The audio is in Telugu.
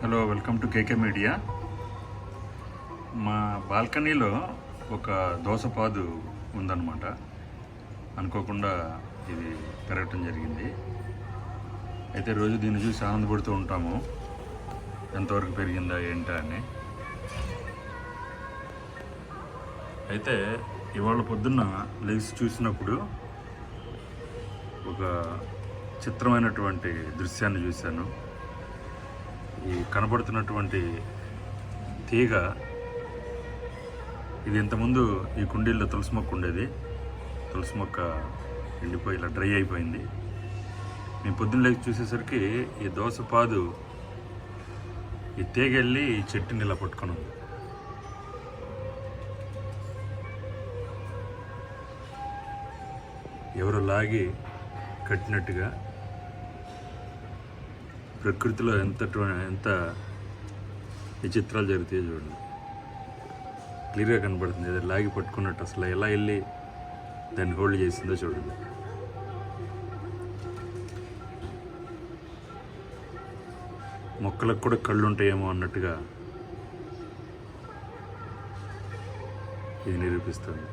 Hello, welcome to KK media. మా బాల్కనీలో ఒక దోసపాదు ఉందన్నమాట. అనుకోకుండా ఇది పెరగటం జరిగింది. అయితే రోజు దీన్ని చూసి ఆనందపడుతూ ఉంటాము, ఎంతవరకు పెరిగిందా ఏంటా అని. అయితే ఇవాళ పొద్దున్న లేచి చూసినప్పుడు ఒక చిత్రమైనటువంటి దృశ్యాన్ని చూశాను. ఈ కనబడుతున్నటువంటి తీగ, ఇది ఇంతకుముందు ఈ కుండీల్లో తులసి మొక్క ఉండేది. తులసి మొక్క ఎండిపోయి ఇలా డ్రై అయిపోయింది. నేను పొద్దున్న లేచి చూసేసరికి ఈ దోసపాదు ఈ తీగ వెళ్ళి ఈ చెట్టుని ఇలా పట్టుకొని ఉంది. ఎవరు లాగి కట్టినట్టుగా ప్రకృతిలో ఎంత విచిత్రాలు జరుగుతాయో చూడండి. క్లియర్గా కనబడుతుంది. అది లాగి పట్టుకున్నట్టు అసలు ఎలా వెళ్ళి దాన్ని హోల్డ్ చేసిందో చూడండి. మొక్కలకు కూడా కళ్ళు ఉంటాయేమో అన్నట్టుగా ఇది నిరూపిస్తుంది.